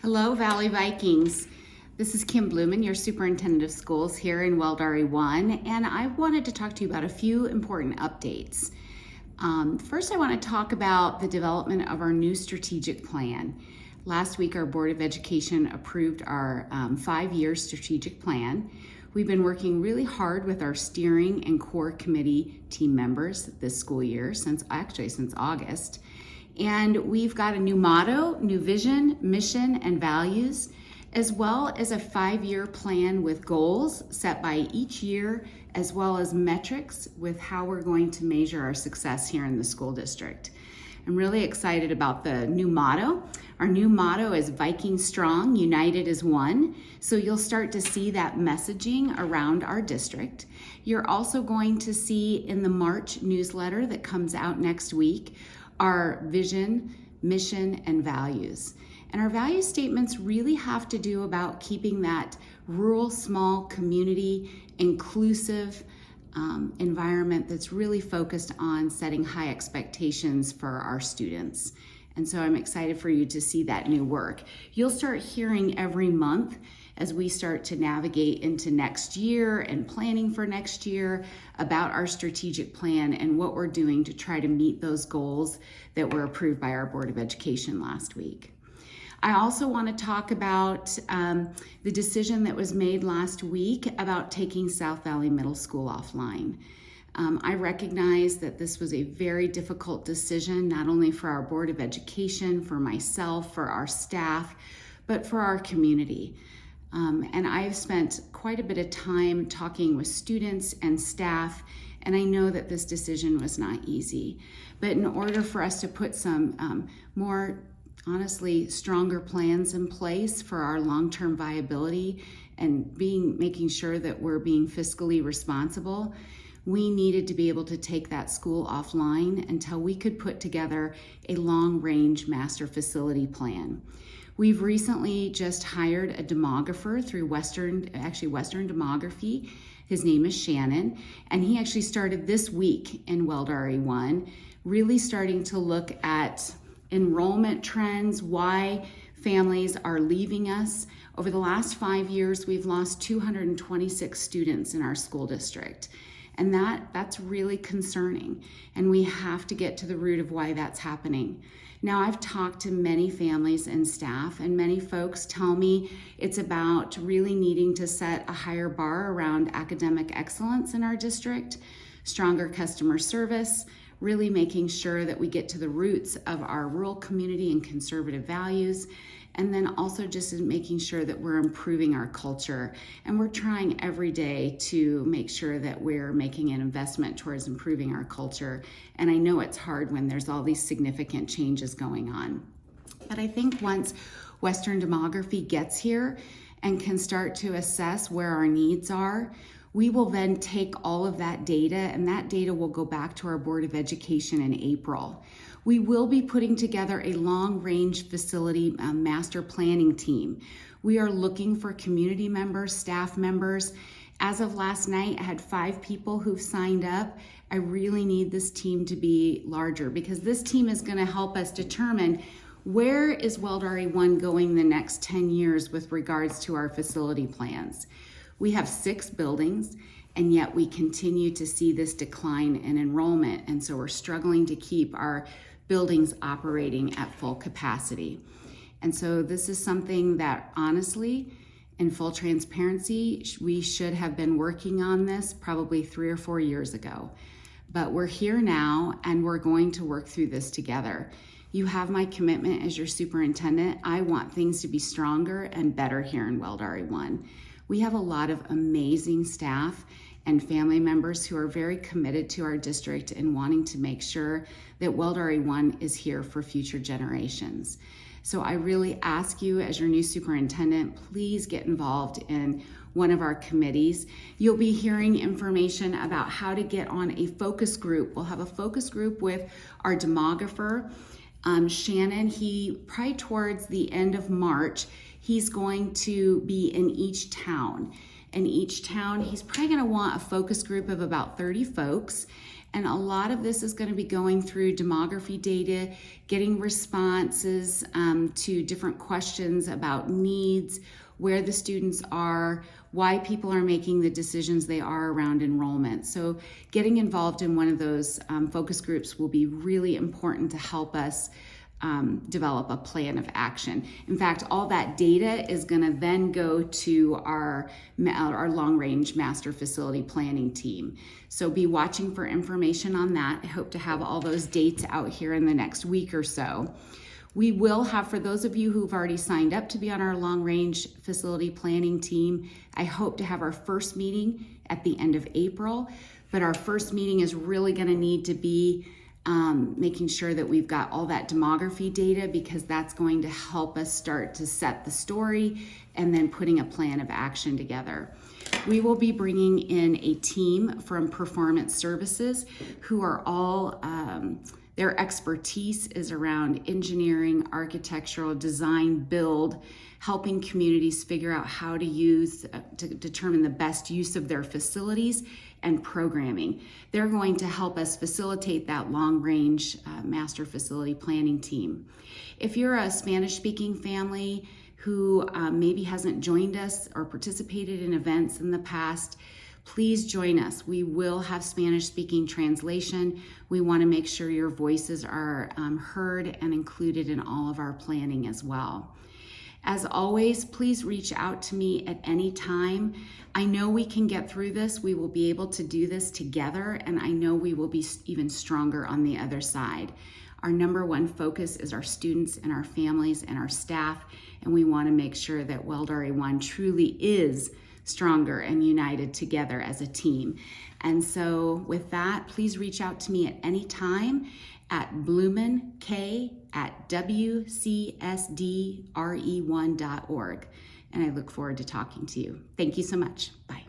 Hello, Valley Vikings. This is Kim Bloemen, your Superintendent of Schools here in Welldari 1, and I wanted to talk to you about a few important updates. First, I want to talk about the development of our new strategic plan. Last week, our Board of Education approved our 5-year strategic plan. We've been working really hard with our steering and core committee team members this school year, since August. And we've got a new motto, new vision, mission, and values, as well as a 5-year plan with goals set by each year, as well as metrics with how we're going to measure our success here in the school district. I'm really excited about the new motto. Our new motto is Viking Strong, United as One. So you'll start to see that messaging around our district. You're also going to see in the March newsletter that comes out next week our vision, mission, and values. And our value statements really have to do about keeping that rural, small community, inclusive environment that's really focused on setting high expectations for our students. And so I'm excited for you to see that new work. You'll start hearing every month as we start to navigate into next year and planning for next year about our strategic plan and what we're doing to try to meet those goals that were approved by our Board of Education last week. I also want to talk about the decision that was made last week about taking South Valley Middle School offline. I recognize that this was a very difficult decision, not only for our Board of Education, for myself, for our staff, but for our community. And I've spent quite a bit of time talking with students and staff, and I know that this decision was not easy. But in order for us to put some more honestly stronger plans in place for our long-term viability and making sure that we're being fiscally responsible, we needed to be able to take that school offline until we could put together a long-range master facility plan. We've recently just hired a demographer through Western Demography. His name is Shannon, and he actually started this week in Welldari 1, really starting to look at enrollment trends, why families are leaving us. Over the last 5 years, we've lost 226 students in our school district. And that's really concerning. And we have to get to the root of why that's happening. Now, I've talked to many families and staff, and many folks tell me it's about really needing to set a higher bar around academic excellence in our district, stronger customer service, really making sure that we get to the roots of our rural community and conservative values, and then also just making sure that we're improving our culture. And we're trying every day to make sure that we're making an investment towards improving our culture. And I know it's hard when there's all these significant changes going on. But I think once Western Demography gets here and can start to assess where our needs are, we will then take all of that data, and that data will go back to our Board of Education in April. We will be putting together a long-range facility master planning team. We are looking for community members, staff members. As of last night, I had 5 people who've signed up. I really need this team to be larger, because this team is going to help us determine where is Welldari 1 going the next 10 years with regards to our facility plans. We have 6 buildings, and yet we continue to see this decline in enrollment. And so we're struggling to keep our buildings operating at full capacity. And so this is something that, honestly, in full transparency, we should have been working on this probably 3 or 4 years ago. But we're here now, and we're going to work through this together. You have my commitment as your superintendent. I want things to be stronger and better here in Welldari 1. We have a lot of amazing staff and family members who are very committed to our district and wanting to make sure that Welldari 1 is here for future generations. So I really ask you, as your new superintendent, please get involved in one of our committees. You'll be hearing information about how to get on a focus group. We'll have a focus group with our demographer, Shannon. He probably towards the end of March, he's going to be in each town. In each town, he's probably going to want a focus group of about 30 folks, And a lot of this is going to be going through demography data, getting responses to different questions about needs, where the students are, why people are making the decisions they are around enrollment. So getting involved in one of those focus groups will be really important to help us develop a plan of action. In fact, all that data is going to then go to our long-range master facility planning team. So be watching for information on that. I hope to have all those dates out here in the next week or so. We will have, for those of you who've already signed up to be on our long-range facility planning team, I hope to have our first meeting at the end of April. But our first meeting is really going to need to be making sure that we've got all that demography data, because that's going to help us start to set the story and then putting a plan of action together. We will be bringing in a team from Performance Services who are all, their expertise is around engineering, architectural, design, build, helping communities figure out how to use, to determine the best use of their facilities and programming. They're going to help us facilitate that long-range master facility planning team. If you're a Spanish-speaking family who maybe hasn't joined us or participated in events in the past, please join us. We will have Spanish-speaking translation. We want to make sure your voices are heard and included in all of our planning as well. As always, please reach out to me at any time. I know we can get through this. We will be able to do this together, and I know we will be even stronger on the other side. Our number one focus is our students and our families and our staff, and we want to make sure that Welldari One truly is stronger and united together as a team. And so with that, please reach out to me at any time at bloemenk@wcsdre1.org. And I look forward to talking to you. Thank you so much. Bye.